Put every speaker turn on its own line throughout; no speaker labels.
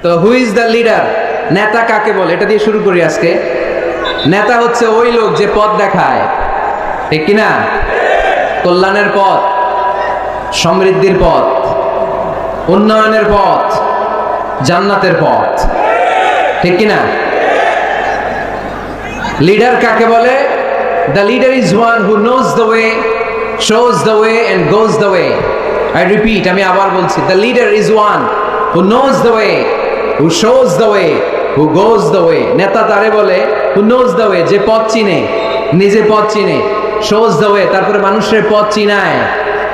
তো who is the leader? নেতা কাকে বলে, এটা দিয়ে শুরু করি আজকে। নেতা হচ্ছে ওই লোক যে পথ দেখায়, ঠিক কিনা? কল্যাণের পথ, সমৃদ্ধির পথ, উন্নয়নের পথ, জান্নাতের পথ, ঠিক কিনা? লিডার কাকে বলে? The leader is one who knows the way, shows the way and goes the way. I repeat, আমি আবার বলছি, the leader is one who knows the way, who shows the way, who goes the way. নেতা তারে বলে who knows the way, যে পথ চিনে, নিজে পথ চিনে, shows the way, তারপরে মানুষের পথ চিনায়,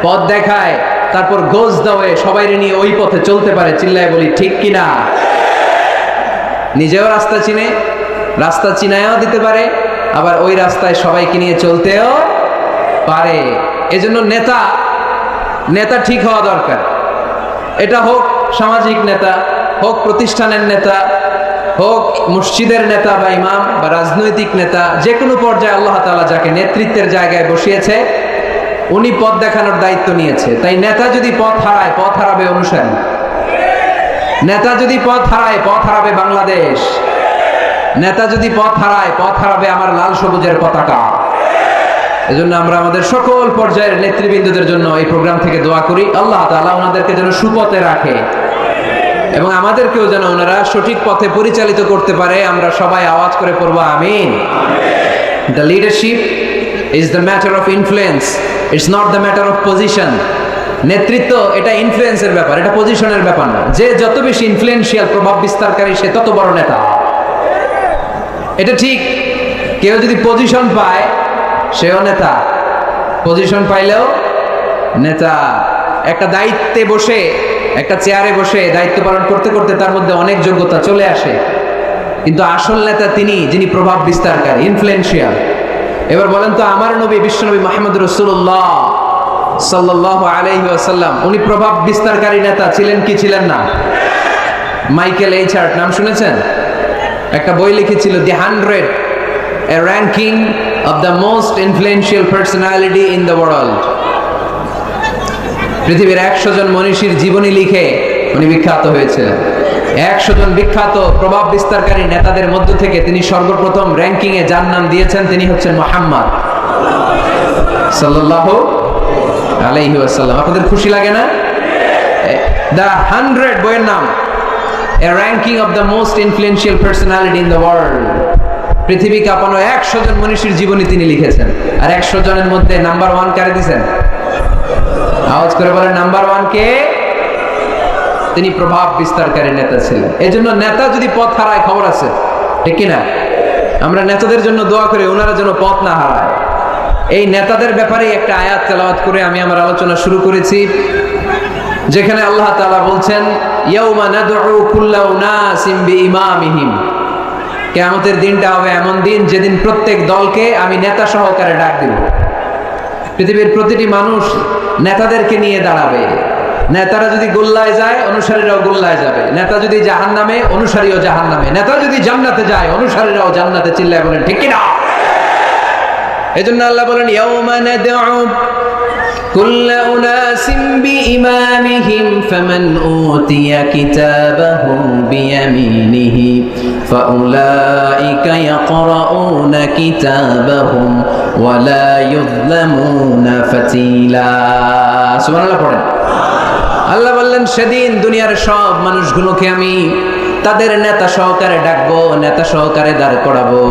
পথ দেখায়, তারপর goes the way, সবাইরে নিয়ে ওই পথে চলতে পারে। চিল্লায় বলি ঠিক কিনা? নিজেও রাস্তা চিনে, রাস্তা চিনায়ও দিতে পারে, আবার ওই রাস্তায় সবাইকে নিয়ে চলতেও পারে। এজন্য নেতা ঠিক হওয়া দরকার। এটা হোক সামাজিক নেতা, হোক প্রতিষ্ঠানের নেতা, হোক মসজিদের নেতা বা ইমাম বা রাজনৈতিক নেতা, যে কোনো পর্যায়ে আল্লাহ তাআলা যাকে নেতৃত্বের জায়গায় বসিয়েছে উনি পথ দেখানোর দায়িত্ব নিয়েছে। তাই নেতা যদি পথ হারায়, পথ হারাবে অনুসারী। নেতা যদি পথ হারায়, পথ হারাবে বাংলাদেশ। নেতা যদি পথ হারায়, পথ হারাবে আমার লাল সবুজের পতাকা। এজন্য আমরা আমাদের সকল পর্যায়ের নেতৃবৃন্দদের জন্য এই প্রোগ্রাম থেকে দোয়া করি, আল্লাহ তাআলা ওনাদেরকে যেন সুপথে রাখে এবং আমাদেরকেও যেন ওনারা সঠিক পথে পরিচালিত করতে পারে। আমরা সবাই আওয়াজ করে পড়ব আমিন। The leadership is the matter of influence, it's not the matter of position. নেতৃত্ব এটা ইনফ্লুয়েন্সের ব্যাপার, এটা পজিশনের ব্যাপার না। যে যত বেশি ইনফ্লুয়েন্সিয়াল, প্রভাব বিস্তারকারী, সে তত বড় নেতা। এটা ঠিক। কেউ যদি পজিশন পায় সেও নেতা, পজিশন পাইলেও নেতা। একটা দায়িত্বে বসে, একটা চেয়ারে বসে দায়িত্ব পালন করতে করতে তার মধ্যে অনেক যোগ্যতা চলে আসে, কিন্তু আসল নেতা তিনি যিনি প্রভাব বিস্তারকারী, ইনফ্লুয়েন্সিয়াল। এবার বলেন তো, আমার নবী বিশ্বনবী মুহাম্মদ রাসূলুল্লাহ সাল্লাল্লাহু আলাইহি ওয়াসাল্লাম উনি প্রভাব বিস্তারকারী নেতা ছিলেন কি ছিলেন না? মাইকেল এইচ হার্ট নাম শুনেছেন? একটা বই লিখেছিল, দি 100, a ranking of the most influential personality in the world. পৃথিবীর 100 জন মনীষীর জীবনী লিখে উনি বিখ্যাত হয়েছিলেন। 100 জন বিখ্যাত প্রভাব বিস্তারকারী নেতাদের মধ্য থেকে তিনি সর্বপ্রথম র্যাঙ্কিং এ যার নাম দিয়েছেন তিনি হচ্ছেন মুহাম্মদ সাল্লাল্লাহু আলাইহি ওয়াসাল্লাম। আপনাদের খুশি লাগে না? দ্য 100 বইয়ের নাম, a ranking of the most influential personality in the world. পৃথিবী কাঁপানো 100 জন মনীষীর জীবনী তিনি লিখেছেন। আর 100 জনের মধ্যে নাম্বার 1 কারে দিয়েছেন? আওয়াজ করে বলেন, নাম্বার 1 কে? তিনি প্রভাব বিস্তারকারী নেতা ছিলেন। এজন্য নেতা যদি পথ হারায়, খবর আছে, ঠিক কিনা? আমরা নেতাদের জন্য দোয়া করি ওনারা যেন পথ না হারায়। এই নেতাদের ব্যাপারে একটা আয়াত তেলাওয়াত করে আমি আমার আলোচনা শুরু করেছি, যেখানে আল্লাহ তাআলা বলছেন, ইয়াউমা নাদউ কুল্লা উনাসিম বিইমামিহিম। কিয়ামতের দিনটা হবে এমন দিন যেদিন প্রত্যেক দলকে আমি নেতা সহকারে ডাক দিব। পৃথিবীর প্রতিটি মানুষ নেতাদেরকে নিয়ে দাঁড়াবে। নেতারা যদি গোল্লায় যায়, অনুসারীরাও গোল্লায় যাবে। নেতা যদি জাহান্নামে, অনুসারীও জাহান্নামে। নেতা যদি জান্নাতে যায়, অনুসারীরাও জান্নাতে। চিল্লায় বলেন ঠিক কিনা? এজন্য আল্লাহ বলেন, ইয়াউমা নাদউ কুল্লা উনাসিম বিইমামিহিম ফামান উতিয়া কিতাবাহু বিয়ামিনিহি ফাউলাইকা ইয়াকরাউনা কিতাবাহুম ওয়ালা ইউযলামুনা ফাতিলা। সুবহানাল্লাহ পড়েন। আল্লাহ বললেন, সেদিন দুনিয়ার সব মানুষগুলোকে আমি তাদের নেতা সহকারে ডাকবো, নেতা সহকারে দাঁড় করাবো।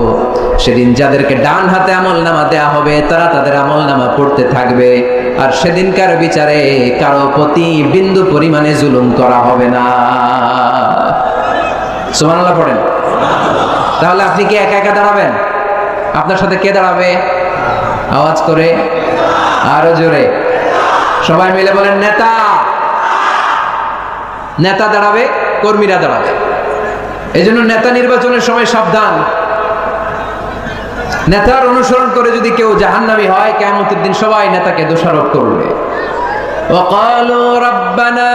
সেদিন যাদেরকে ডান হাতে আমলনামা দেয়া হবে তারা তাদের আমলনামা পড়তে থাকবে। আর সেদিনকার বিচারে কারো প্রতি বিন্দু পরিমাণে জুলুম করা হবে না। সুবহানাল্লাহ পড়েন। তাহলে আপনি কি একা একা দাঁড়াবেন? আপনার সাথে কে দাঁড়াবে? আওয়াজ করে, আরো জোরে, সবাই মিলে বলেন নেতা। নেতা দাঁড়াবে, কর্মীরা দাঁড়াবে। এই জন্য নেতা নির্বাচনের সময় সাবধান। নেতার অনুসরণ করে যদি কেউ জাহান্নামী হয়, কিয়ামতের দিন সবাই নেতাকে দোষারোপ করবে। ওয়াকালু রাব্বানা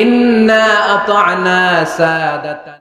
ইন্না আতা'না সাদাতানা